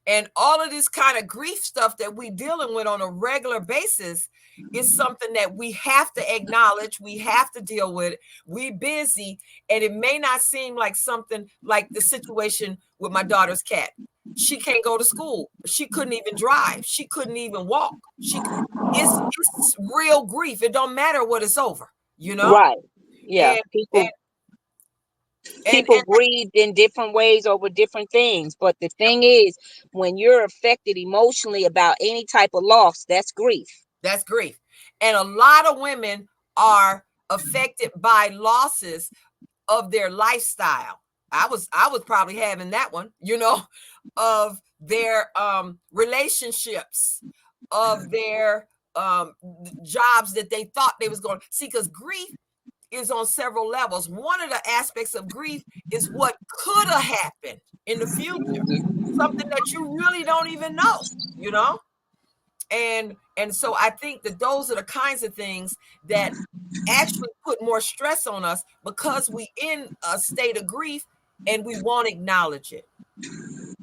And all of this kind of grief stuff that we dealing with on a regular basis is something that we have to acknowledge. We have to deal with it. We busy, and it may not seem like something like the situation with my daughter's cat. She can't go to school. She couldn't even drive. She couldn't even walk. It's real grief. It don't matter what it's over, you know? Right. Yeah. And People and grieve in different ways over different things. But the thing is, when you're affected emotionally about any type of loss, that's grief. that's grief. And a lot of women are affected by losses of their lifestyle. I was probably having that one, of their relationships, of their jobs that they thought they was going to see, because grief is on several levels. One of the aspects of grief is what could have happened in the future, something that you really don't even know. And so I think that those are the kinds of things that actually put more stress on us, because we in a state of grief and we won't acknowledge it.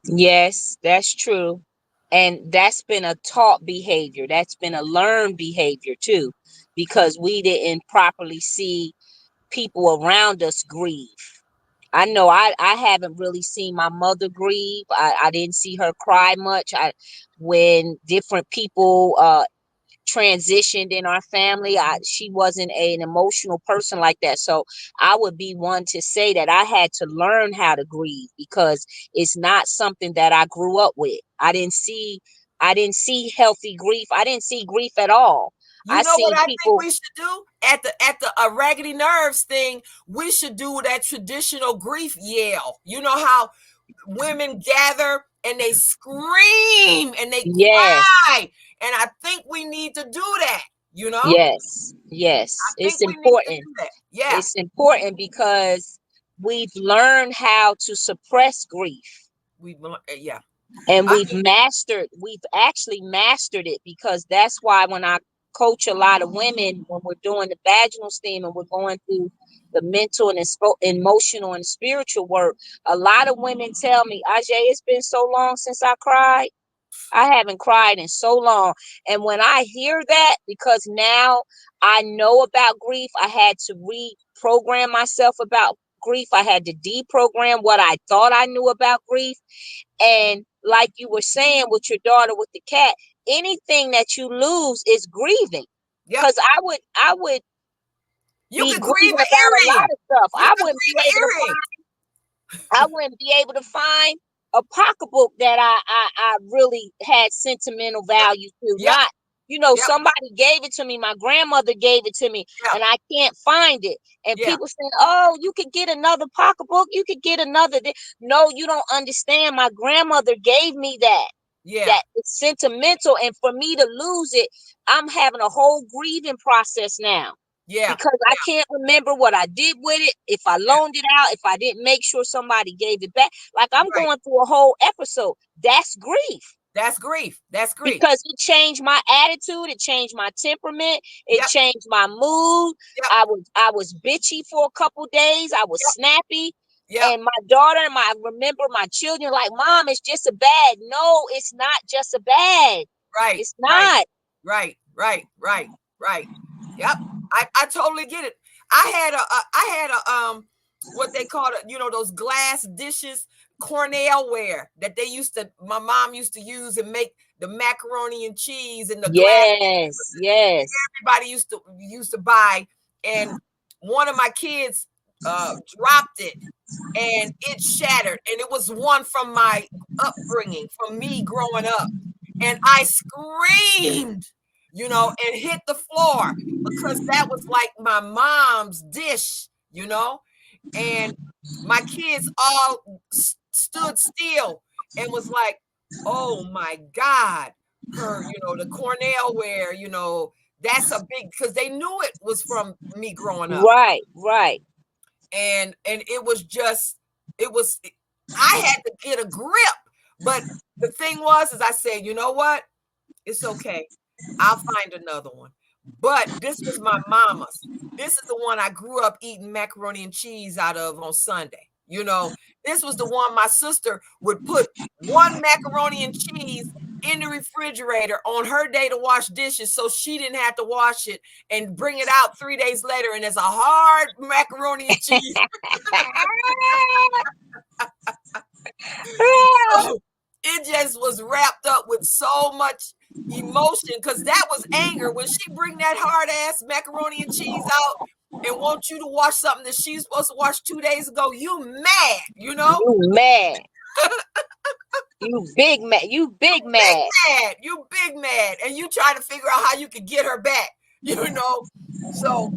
Yes, that's true. And that's been a taught behavior. That's been a learned behavior too, because we didn't properly see people around us grieve. I know I haven't really seen my mother grieve. I didn't see her cry much. When different people transitioned in our family, she wasn't an emotional person like that. So I would be one to say that I had to learn how to grieve, because it's not something that I grew up with. I didn't see healthy grief. I didn't see grief at all. You I know what seen I think people. we should do at the raggedy nerves thing? We should do that traditional grief yell. You know how women gather and they scream and they Yes. cry, and I think we need to do that. Yes, I yes, think it's we need to important. do that. Yeah, It's important because we've learned how to suppress grief, yeah. and I, we've actually mastered it, because that's why when I coach a lot of women, when we're doing the vaginal steam and we're going through the mental and emotional and spiritual work, a lot of women tell me, Ajay, it's been so long since I cried. I haven't cried in so long. And when I hear that, because now I know about grief, I had to reprogram myself about grief. I had to deprogram what I thought I knew about grief. And like you were saying with your daughter with the cat, anything that you lose is grieving. yep. Because I would You be could grieve grieving an about a lot earring. of stuff. You could grieve an earring. I wouldn't be able to find a pocketbook that I really had sentimental Yep. value to. Yep. Not, Yep. somebody gave it to me. My grandmother gave it to me, Yep. and I can't find it. And Yeah. people saying, "Oh, you could get another pocketbook. You could get another." No, you don't understand. My grandmother gave me that. Yeah. That it's sentimental, and for me to lose it, I'm having a whole grieving process now, Yeah. because I can't remember what I did with it, if I Yeah. loaned it out, if I didn't make sure somebody gave it back. Like, I'm Right. going through a whole episode. That's grief, That's grief. That's grief. because it changed my attitude, it changed my temperament, it Yep. changed my mood. Yep. I was bitchy for a couple days. I was Yep. snappy. Yep. And my daughter and I remember my children like, Mom, it's just a bad. No, it's not just a bad. Right. It's Right. not. Right. Right. Right. Right. Yep. I totally get it. I had a what they call it, those glass dishes, Cornell ware, that my mom used to use and make the macaroni and cheese in the glass. Yes, yes. Everybody used to buy, and one of my kids dropped it and it shattered, and it was one from my upbringing, from me growing up, and I screamed, and hit the floor, because that was like my mom's dish. And my kids all stood still and was like, oh my God, the Cornell ware, that's a big, because they knew it was from me growing up. Right, right. And it was I had to get a grip. But the thing was, is I said, you know what? It's okay. I'll find another one. But this was my mama's. This is the one I grew up eating macaroni and cheese out of on Sunday, This was the one my sister would put one macaroni and cheese in the refrigerator on her day to wash dishes so she didn't have to wash it and bring it out 3 days later and it's a hard macaroni and cheese. So it just was wrapped up with so much emotion because that was anger when she bring that hard ass macaroni and cheese out and want you to wash something that she's supposed to wash 2 days ago. You mad, you know? You mad. You big mad. You big Big mad. mad. You big mad. And you trying to figure out how you can get her back, you know? So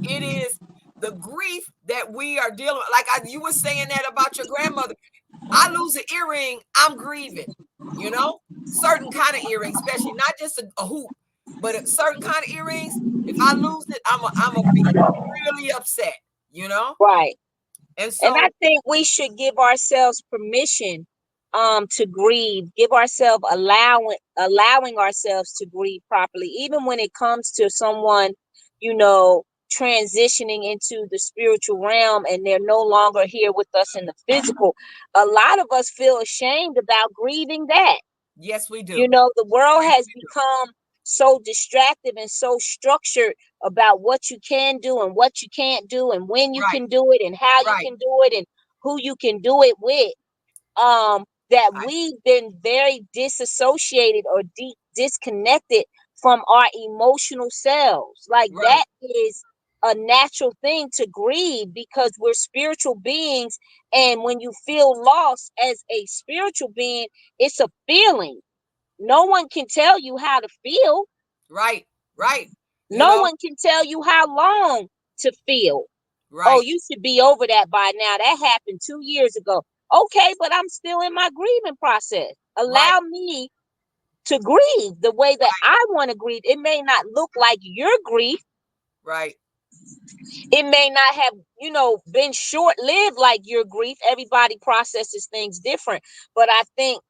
it is the grief that we are dealing with. Like you were saying that about your grandmother. I lose an earring, I'm grieving, you know? Certain kind of earrings, especially not just a hoop, but a certain kind of earrings. If I lose it, I'm a be really upset, you know? Right. And And I so, think we should give ourselves permission to grieve, give ourselves allowing ourselves to grieve properly, even when it comes to someone, you know, transitioning into the spiritual realm and they're no longer here with us in the physical. A lot of us feel ashamed about grieving that. yes, we You do. know, the world Yes, has we do. become so distractive and so structured about what you can do and what you can't do and when you Right, can do it and how you right, can do it and who you can do it with, that right, we've been very disassociated or disconnected from our emotional selves. Like right, that is a natural thing to grieve because we're spiritual beings, and when you feel lost as a spiritual being, it's a feeling. No one can tell you how to feel. right, right. You No know, one can tell you how long to feel. Oh, right, you should be over that by now. That happened 2 years ago. Okay, but I'm still in my grieving process. right, Allow me to grieve the way that right, I want to grieve. It may not look like your grief. right. It may not have, been short lived like your grief. Everybody processes things different. But I think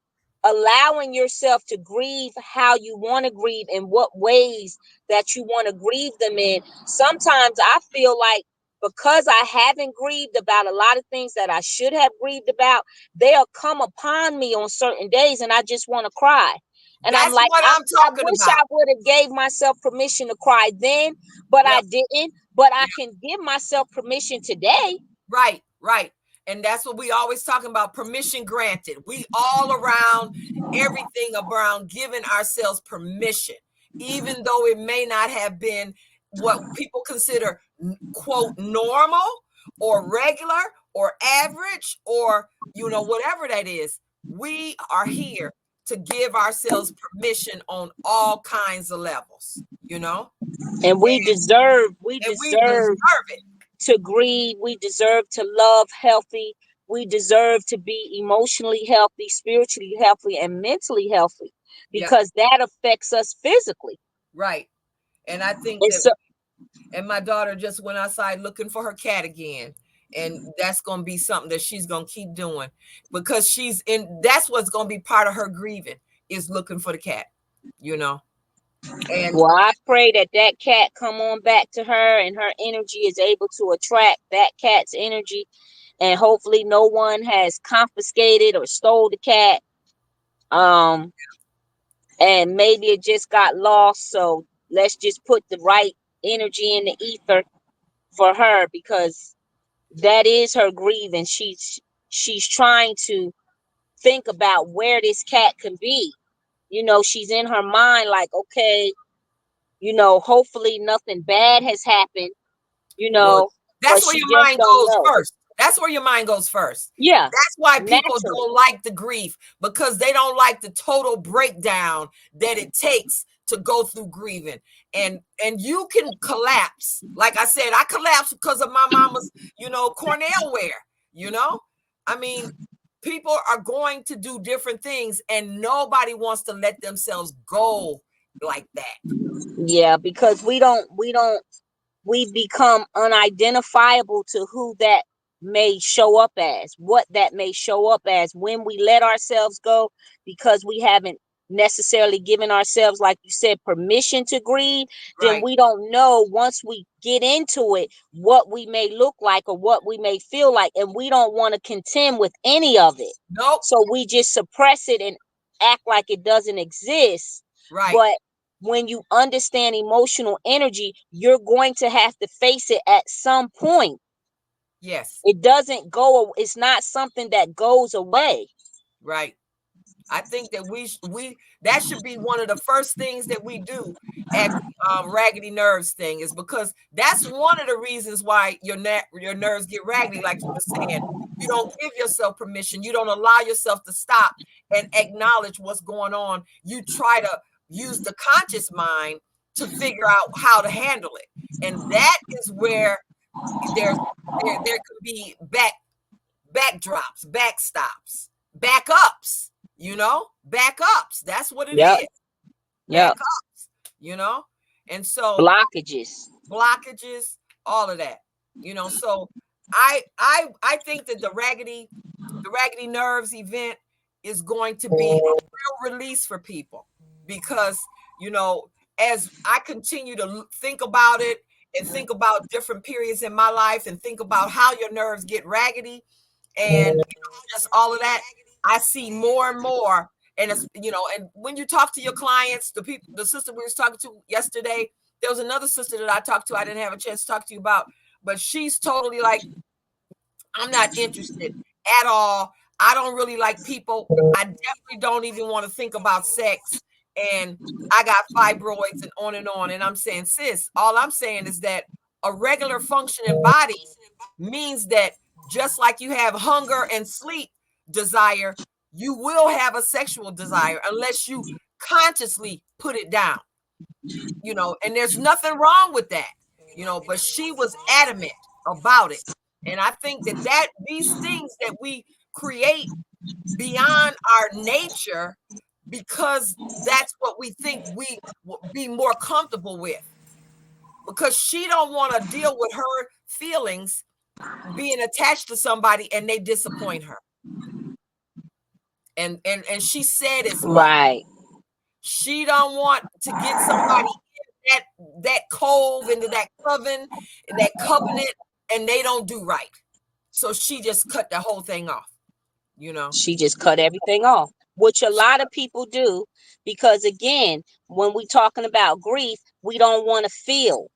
allowing yourself to grieve how you want to grieve and what ways that you want to grieve them in. Sometimes I feel like because I haven't grieved about a lot of things that I should have grieved about, they'll come upon me on certain days and I just want to cry. And I'm That's like, what I'm I talking wish about. I would have gave myself permission to cry then, but I Yep. didn't. But I can give myself permission today. Right, right. And that's what we always talking about, permission granted. We all around everything around giving ourselves permission, even though it may not have been what people consider quote normal or regular or average or whatever that is. We are here to give ourselves permission on all kinds of levels, And we deserve, and we deserve it. to grieve. We deserve to love healthy. We deserve to be emotionally healthy, spiritually healthy, and mentally healthy Yep, because that affects us physically. right. And I think And that, so, and my daughter just went outside looking for her cat again. And that's going to be something that she's going to keep doing because that's what's going to be part of her grieving is looking for the cat, you know? And well, I pray that that cat come on back to her and her energy is able to attract that cat's energy. And hopefully no one has confiscated or stole the cat. Um, and maybe it just got lost. So let's just put the right energy in the ether for her because that is her grieving. She's trying to think about where this cat can be. She's in her mind like, okay, hopefully nothing bad has happened, well, but that's where she your just mind don't goes know. first. That's where your mind goes first. Yeah, That's why people naturally. don't like the grief because they don't like the total breakdown that it takes to go through grieving. And you can collapse. Like I said, I collapsed because of my mama's, Cornell wear, you know? I mean, people are going to do different things and nobody wants to let themselves go like that. Yeah, because we become unidentifiable to who that may show up as, what that may show up as when we let ourselves go because we haven't necessarily giving ourselves, like you said, permission to grieve, then Right. we don't know once we get into it what we may look like or what we may feel like. And we don't want to contend with any of it. Nope. So we just suppress it and act like it doesn't exist. Right. But when you understand emotional energy, you're going to have to face it at some point. Yes. It doesn't go, it's not something that goes away. Right. I think that we that should be one of the first things that we do at the raggedy nerves thing, is because that's one of the reasons why your nerves get raggedy, like you were saying. You don't give yourself permission. You don't allow yourself to stop and acknowledge what's going on. You try to use the conscious mind to figure out how to handle it, and that is where there's there could be backdrops, backstops, backups, backups. That's what it Yep. is. Yep. Backups, you know? And so Blockages. blockages, all of that. So I think that the Raggedy Nerves event is going to be a real release for people, because as I continue to think about it and think about different periods in my life and think about how your nerves get raggedy and just all of that, I see more and more. And and when you talk to your clients, the sister we was talking to yesterday, there was another sister that I talked to, I didn't have a chance to talk to you about, but she's totally like, I'm not interested at all. I don't really like people. I definitely don't even want to think about sex. And I got fibroids and on and on. And I'm saying, sis, all I'm saying is that a regular functioning body means that just like you have hunger and sleep desire, you will have a sexual desire unless you consciously put it down, and there's nothing wrong with that, but she was adamant about it. And I think that these things that we create beyond our nature, because that's what we think we will be more comfortable with, because she don't want to deal with her feelings being attached to somebody and they disappoint her. And she said as much. Right. She don't want to get somebody in that cove, into that coven, in that covenant, and they don't do right. So she just cut the whole thing off, you know. She just cut everything off, which a lot of people do, because again, when we talking about grief, we don't want to feel.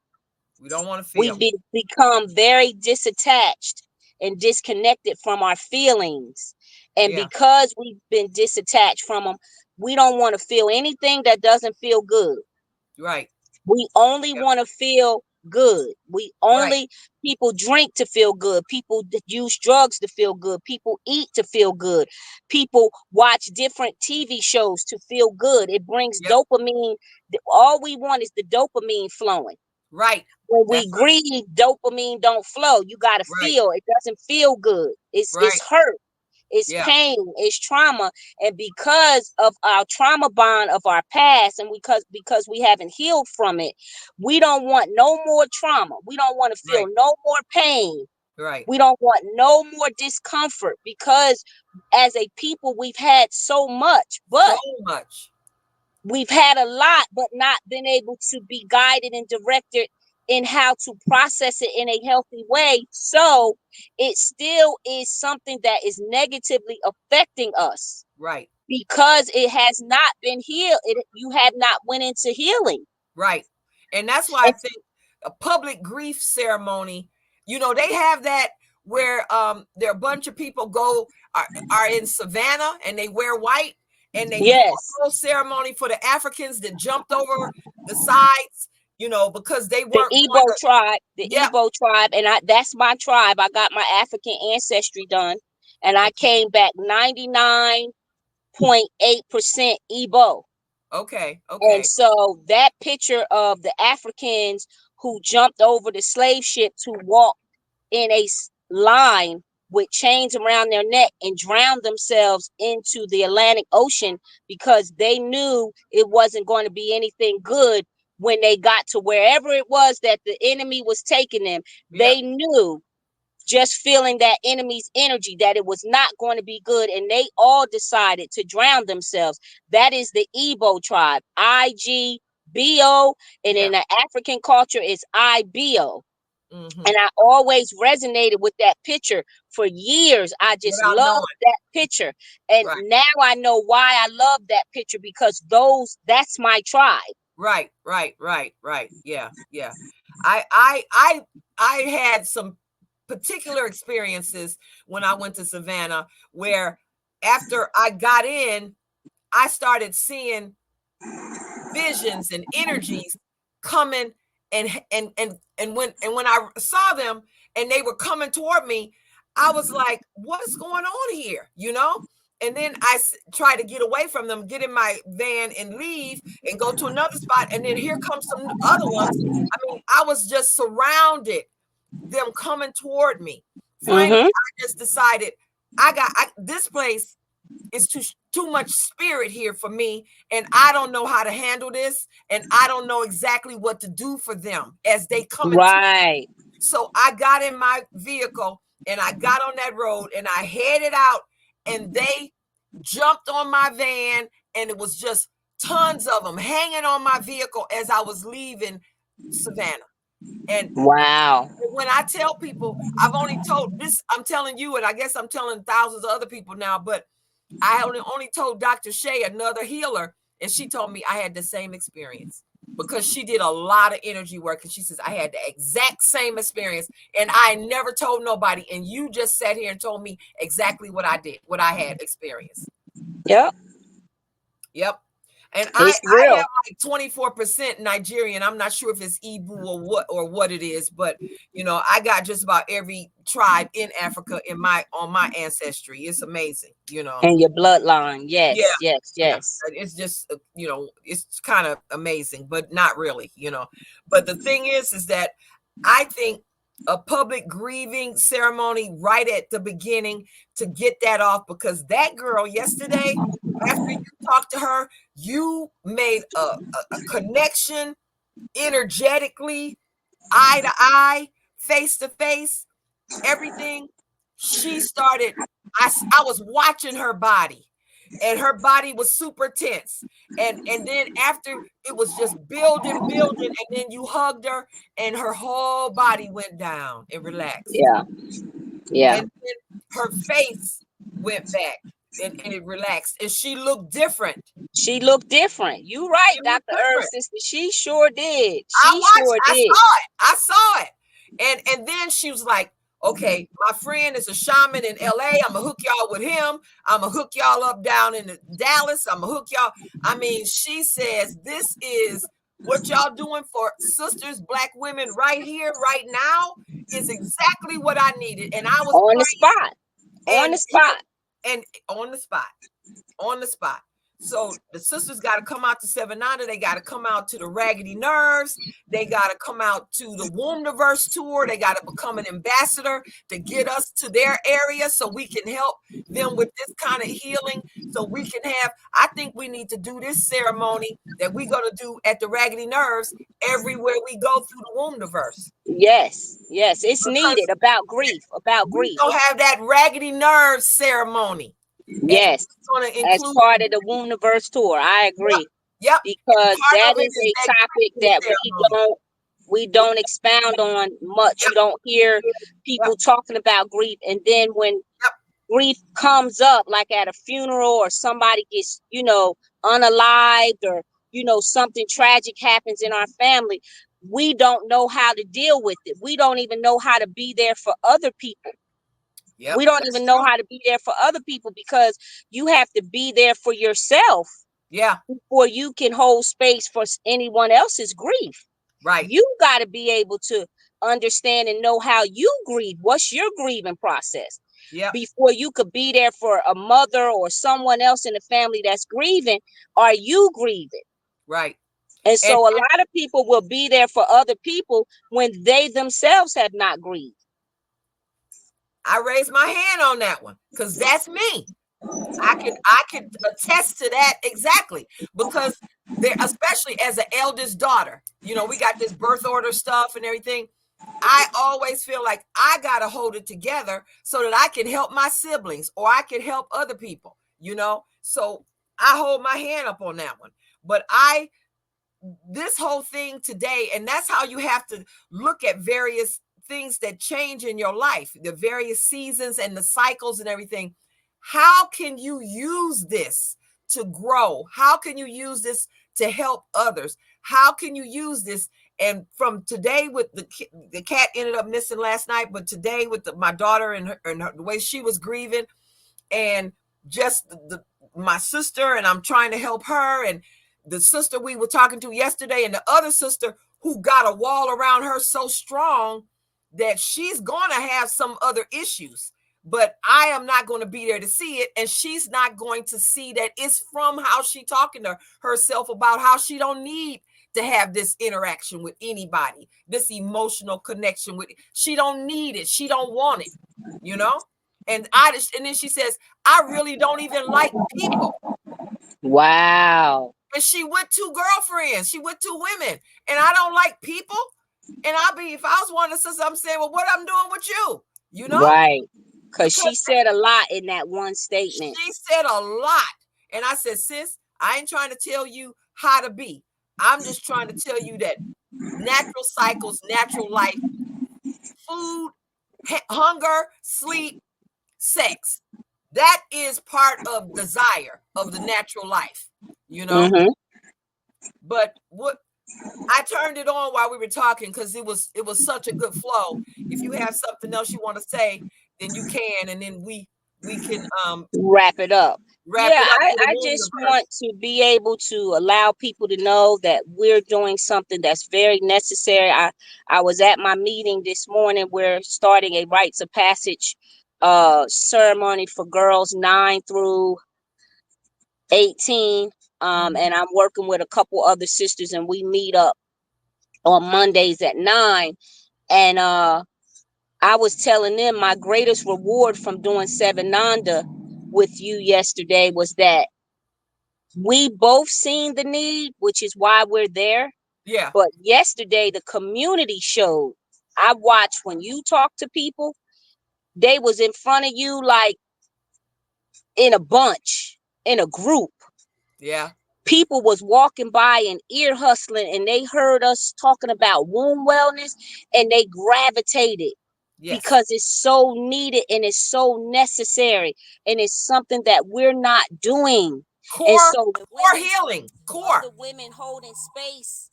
We don't want to We feel. become very disattached and disconnected from our feelings. And Yeah, because we've been disattached from them, we don't want to feel anything that doesn't feel good. right. We only Yep, want to feel good. We right. only, people drink to feel good. People use drugs to feel good. People eat to feel good. People watch different TV shows to feel good. It brings Yep, dopamine. All we want is the dopamine flowing. right. When we That's right. grieve, dopamine don't flow. You got to Right, feel. It doesn't feel good. It's right. hurt. It's Yeah, pain. It's trauma. And because of our trauma bond of our past, and because we haven't healed from it, we don't want no more trauma. We don't want to feel right, no more pain. right. We don't want no more discomfort, because as a people we've had so much, So but much. we've had a lot, but not been able to be guided and directed in how to process it in a healthy way. So it still is something that is negatively affecting us Right, because it has not been healed. You have not went into healing. right. And that's why I And think a public grief ceremony, they have that where there are a bunch of people are in Savannah and they wear white and they do a yes, whole ceremony for the Africans that jumped over the sides, because they the weren't going Igbo to. tribe, Yep. and that's my tribe. I got my African ancestry done, and I came back 99.8% Igbo. Okay. And Okay. so that picture of the Africans who jumped over the slave ship to walk in a line with chains around their neck and drowned themselves into the Atlantic Ocean because they knew it wasn't going to be anything good when they got to wherever it was that the enemy was taking them. Yep. They knew just feeling that enemy's energy, that it was not going to be good, and they all decided to drown themselves. That is the Igbo tribe, IGBO, and Yeah. in the African culture, it's IBO. Mm-hmm. And I always resonated with that picture for years. I just Without knowing. loved that picture. And Right. now I know why I love that picture, because that's my tribe. Right. Right. Right. Right. Yeah. Yeah. I I I I had some particular experiences when I went to Savannah where after I got in, I started seeing visions and energies coming and when I saw them and they were coming toward me, I was like, what is going on here, and then try to get away from them, get in my van and leave and go to another spot, and then here comes some other ones. I mean, I was just surrounded, them coming toward me. Finally, Mm-hmm. I just decided this place is too much spirit here for me, and I don't know how to handle this, and I don't know exactly what to do for them as they come into. Right. So I got in my vehicle and I got on that road and I headed out, and they jumped on my van, and it was just tons of them hanging on my vehicle as I was leaving Savannah. And Wow. when I tell people, I've only told this, I'm telling you, and I guess I'm telling thousands of other people now, but I only told Dr. Shay, another healer, and she told me I had the same experience because she did a lot of energy work. And she says, I had the exact same experience and I never told nobody. And you just sat here and told me exactly what I did, what I had experienced. Yep. Yep. And I It's have real. like 24% Nigerian. I'm not sure if it's Ibu or what it is, but I got just about every tribe in Africa on my ancestry. It's amazing. And your bloodline. Yeah, Yes, yes, yeah. yes. It's just it's kind of amazing, but not really. But the thing is that I think a public grieving ceremony right at the beginning to get that off, because that girl yesterday, after you talked to her, you made a connection energetically, eye to eye, face to face, everything. She started, I was watching her body, and her body was super tense, and then after it was just building, and then you hugged her and her whole body went down and relaxed, Yeah. Yeah. and then her face went back and it relaxed, and she looked different. She looked different. You right, She looked Dr. Herb, different. sister. She sure did. I She watched, sure I did. saw it. I saw it. And then she was like, okay, my friend is a shaman in LA. I'm gonna hook y'all with him. I'm gonna hook y'all up down in Dallas. I'm gonna hook y'all. I mean, she says this is what y'all doing for sisters, black women right here, right now, is exactly what I needed. And I was On the spot. On praying the spot. and on the spot, on the spot. So the sisters got to come out to Seven Nine. They got to come out to the Raggedy Nerves. They got to come out to the WombNiverse tour. They got to become an ambassador to get us to their area so we can help them with this kind of healing. So we can have, I think we need to do this ceremony that we're going to do at the Raggedy Nerves everywhere we go through the WombNiverse. Yes. Yes. It's Because needed, about grief. About we grief. going to have that Raggedy Nerves ceremony. And Yes. it's going to As include, part of the WombNiverse tour. I yep, agree. yep. And Because part that of it is is a that topic grieving that ceremony. we don't expound on much. Yep, You don't hear yep, people talking about grief. And then when yep, grief comes up, like at a funeral, or somebody gets, unalived, or, something tragic happens in our family, we don't know how to deal with it. We don't even know how to be there for other people. yep. We don't That's even know true. how to be there for other people, because you have to be there for yourself Yeah, before you can hold space for anyone else's grief. right. You got to be able to understand and know how you grieve. What's your grieving process? Yep, Before you could be there for a mother or someone else in the family that's grieving, are you grieving? right. And And so a lot of people will be there for other people when they themselves have not grieved. I raised my hand on that one because that's me. I could attest to that exactly, because there, especially as an eldest daughter, we got this birth order stuff and everything. I always feel like I got to hold it together so that I can help my siblings or I can help other people, you know? So I hold my hand up on that one. But this whole thing today, and that's how you have to look at various things that change in your life, the various seasons and the cycles and everything. How can you use this to grow? How can you use this to help others? How can you use this? And from today, with the cat ended up missing last night, but today with my daughter and the way she was grieving, and just my sister, and I'm trying to help her, and the sister we were talking to yesterday, and the other sister who got a wall around her so strong that she's going to have some other issues, but I am not going to be there to see it, and she's not going to see that it's from how she talking to herself about how she don't need to have this interaction with anybody, this emotional connection with, she don't need it, she don't want it, you know. And then she says, I really don't even like people. Wow. And she with two girlfriends, she with two women, and I don't like people. And if I was one of the sisters, I'm saying, well, what I'm doing with you, you know? Right. Because Because she said a lot in that one statement. she said a lot. And I said, sis, I ain't trying to tell you how to be. I'm just trying to tell you that natural cycles, natural life, food, hunger, sleep, sex, that is part of desire of the natural life, you know. Mm-hmm. But what, I turned it on while we were talking because it was such a good flow. If you have something else you want to say, then you can, and then we can Wrap it up. wrap Yeah, it up with a I womb just want universe. to be able to allow people to know that we're doing something that's very necessary. I was at my meeting this morning. We're starting a rites of passage ceremony for girls 9 through 18. Mhm. And I'm working with a couple other sisters, and we meet up on Mondays at 9. And I was telling them my greatest reward from doing Seven Nanda with you yesterday was that we both seen the need, which is why we're there. Yeah, But yesterday, the community showed. I watched when you talk to people, they was in front of you like in a bunch, in a group. yeah, People was walking by and ear hustling, and they heard us talking about womb wellness, and they gravitated yes. because it's so needed and it's so necessary, and it's something that we're not doing. And Core, so the core women, healing, other core. women holding space,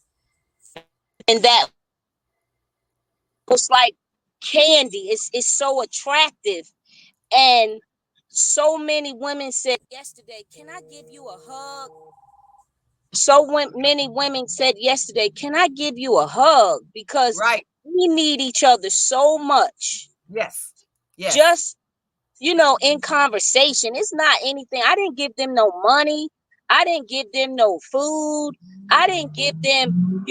and that was like candy. It's so attractive. And so many women said yesterday, can I give you a hug? Many women said yesterday, can I give you a hug? Because Right. we need each other so much. Yes. Yes. Just, in conversation. It's not anything. I didn't give them no money. I didn't give them no food. I didn't give them,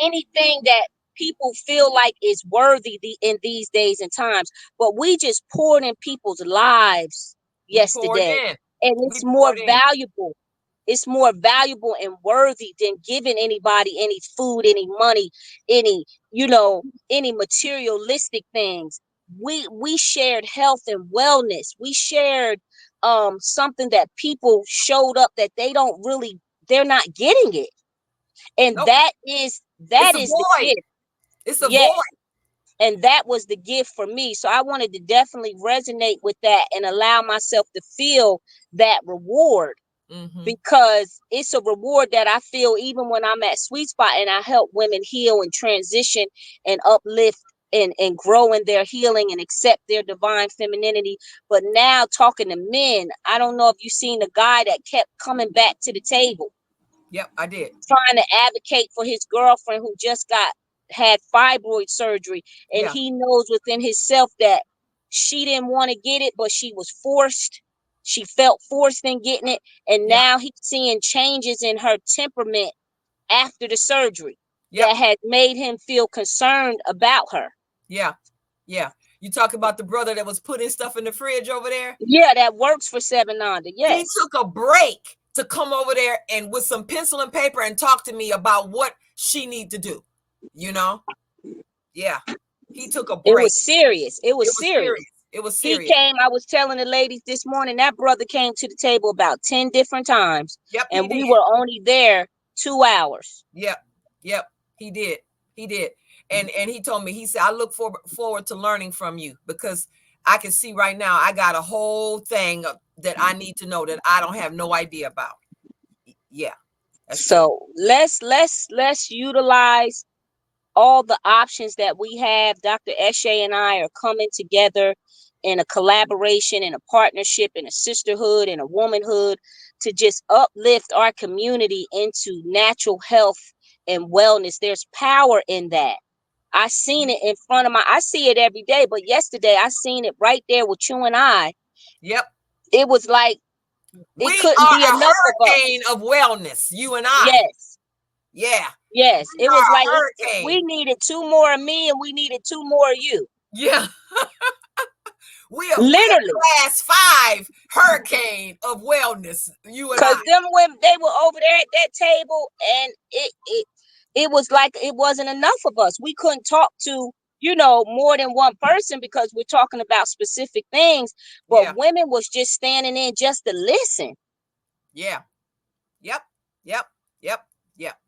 anything that people feel like is worthy in these days and times. But we just poured in people's lives We poured yesterday. in. And We it's more poured in. valuable. It's more valuable and worthy than giving anybody any food, any money, any, any materialistic things. We shared health and wellness. We shared something that people showed up that they're not getting it. And Nope. that It's a is the void. gift. It's a Yes. void. And that was the gift for me. So I wanted to definitely resonate with that and allow myself to feel that reward, Mm-hmm. because it's a reward that I feel even when I'm at sweet spot and I help women heal and transition and uplift and grow in their healing and accept their divine femininity. But now talking to men, I don't know if you've seen the guy that kept coming back to the table Yep, I did. trying to advocate for his girlfriend who just had fibroid surgery, and Yeah. he knows within himself that she didn't want to get it, but she felt forced in getting it, and Yeah. now he's seeing changes in her temperament after the surgery Yep. that has made him feel concerned about her. Yeah. Yeah. You talk about the brother that was putting stuff in the fridge over there. Yeah, that works for Seven Nanda. He Yes. took a break to come over there and with some pencil and paper and talk to me about what she need to do, you know? Yeah. He took a It break. was serious. It It was was serious. serious. It was He serious. came, I was telling the ladies this morning, that brother came to the table about 10 different times, Yep, he and we did. were only there 2 hours. Yep. Yep. He did. He did. And he told me, he said, I look forward to learning from you, because I can see right now I got a whole thing that I need to know that I don't have no idea about. Yeah, that's true. So let's utilize all the options that we have. Dr. Eshe and I are coming together in a collaboration, in a partnership, in a sisterhood, in a womanhood, to just uplift our community into natural health and wellness. There's power in that. I seen it in front of I see it every day, but yesterday I seen it right there with you and I. Yep. It was like We it couldn't are be a enough of hurricane us. of wellness, you and I. Yes. Yeah. Yes. We It was are like a we hurricane. needed two more of me and we needed two more of you. Yeah. We Literally. a class 5 hurricane of wellness, you and I. Cause them women, they were over there at that table, and it was like it wasn't enough of us. We couldn't talk to, more than one person because we're talking about specific things. But Yeah. women was just standing in just to listen. Yeah. Yep. Yep. Yep. Yep.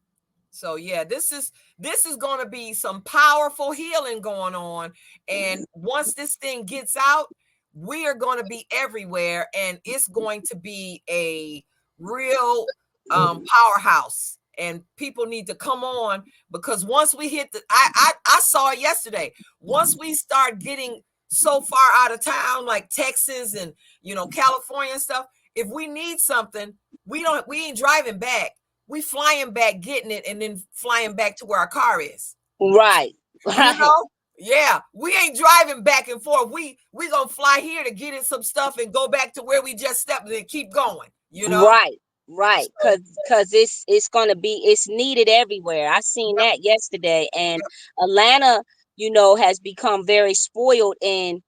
So yeah, this is going to be some powerful healing going on, and once this thing gets out, we are going to be everywhere, and it's going to be a real powerhouse. And people need to come on, because once we hit I saw it yesterday. Once we start getting so far out of town, like Texas and California and stuff, if we need something, we ain't driving back, we flying back, getting it, and then flying back to where our car is. Right. You Right. know? Yeah, we ain't driving back and forth. We gonna fly here to get it some stuff and go back to where we just stepped and keep going. Right. Right. So Cause it's gonna be it's needed everywhere. I seen yep, that yesterday. And yep, Atlanta, has become very spoiled in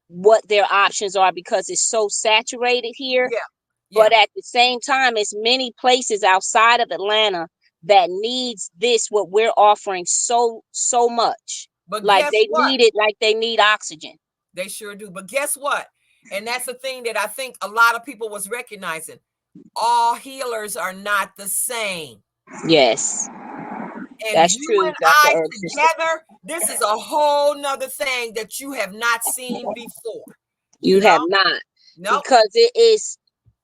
what their options are because it's so saturated here. yeah, yeah. But at the same time, it's many places outside of Atlanta that needs this what we're offering so much. But Like guess they what? need it, like they need oxygen. They sure do. But guess what? And that's the thing that I think a lot of people was recognizing. All healers are not the same. Yes, And that's you true, and Dr. I Herb Sister. together, this is a whole nother thing that you have not seen before. You You know? have not, Nope. because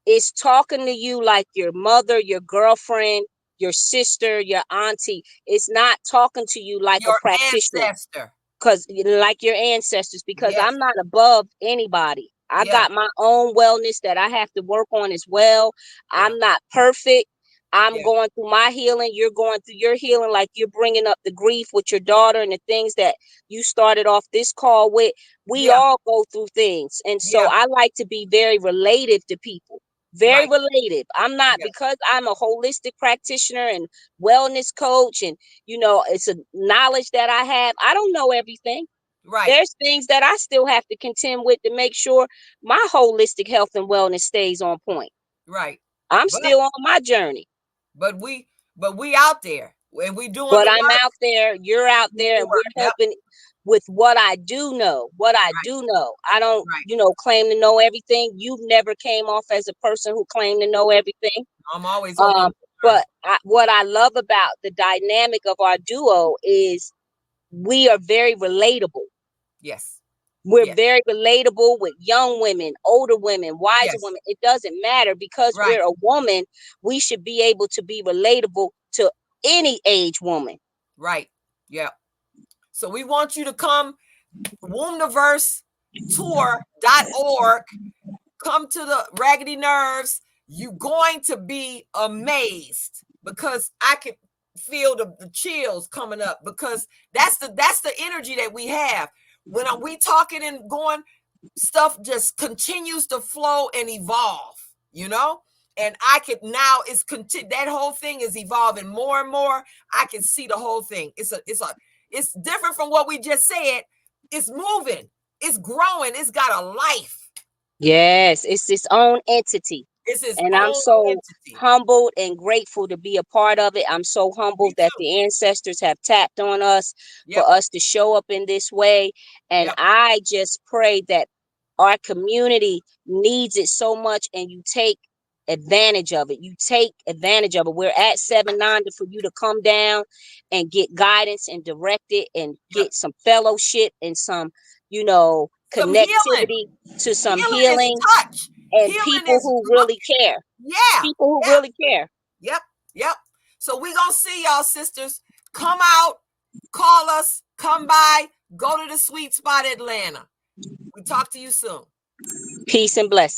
it's talking to you like your mother, your girlfriend, your sister, your auntie. It's not talking to you like a Your practitioner. ancestor. Because like your ancestors, because Yes. I'm not above anybody. I Yeah. got my own wellness that I have to work on as well. Yeah. I'm not perfect. I'm Yeah. going through my healing. You're going through your healing, like you're bringing up the grief with your daughter and the things that you started off this call with. We Yeah. all go through things. And so Yeah. I like to be very relative to people. Very Right. relative. I'm not, Yeah. because I'm a holistic practitioner and wellness coach, and it's a knowledge that I have. I don't know everything. Right. There's things that I still have to contend with to make sure my holistic health and wellness stays on point. Right. I'm But still on my journey, but we out there and we doing but the I'm work. out there, you're out Doing there, the and we're work. Yep. helping with what I do know. What I Right. do know. I don't, Right. claim to know everything. You've never came off as a person who claimed to know everything. I'm always open Um, to learn. but what I love about the dynamic of our duo is we are very relatable. Yes. We're Yes. very relatable with young women, older women, wiser Yes. women. It doesn't matter, because Right. we're a woman. We should be able to be relatable to any age woman. Right. Yeah. So we want you to come, WombNiverse tour.org. Come to the Raggedy Nerves. You're going to be amazed, because I can feel the chills coming up, because that's the energy that we have when we talking and going. Stuff just continues to flow and evolve. And I could now that whole thing is evolving more and more. I can see the whole thing. It's different from what we just said. It's moving, it's growing, it's got a life. Yes, it's its own entity. It's his And I'm own so entity. humbled and grateful to be a part of it. I'm so Me humbled that too. the ancestors have tapped on us Yep. for us to show up in this way. And Yep. I just pray that our community needs it so much, and you take advantage of it. You take advantage of it. We're at 790 for you to come down and get guidance and direct it and Yep. get some fellowship and some, you know, Some healing. connectivity to some Healing is healing touch. and Healing people is who really looking. care. Yeah. People who Yeah. really care. Yep. Yep. So we gonna see y'all, sisters. Come out, call us, come by, go to the Sweet Spot Atlanta. We talk to you soon. Peace and blessings.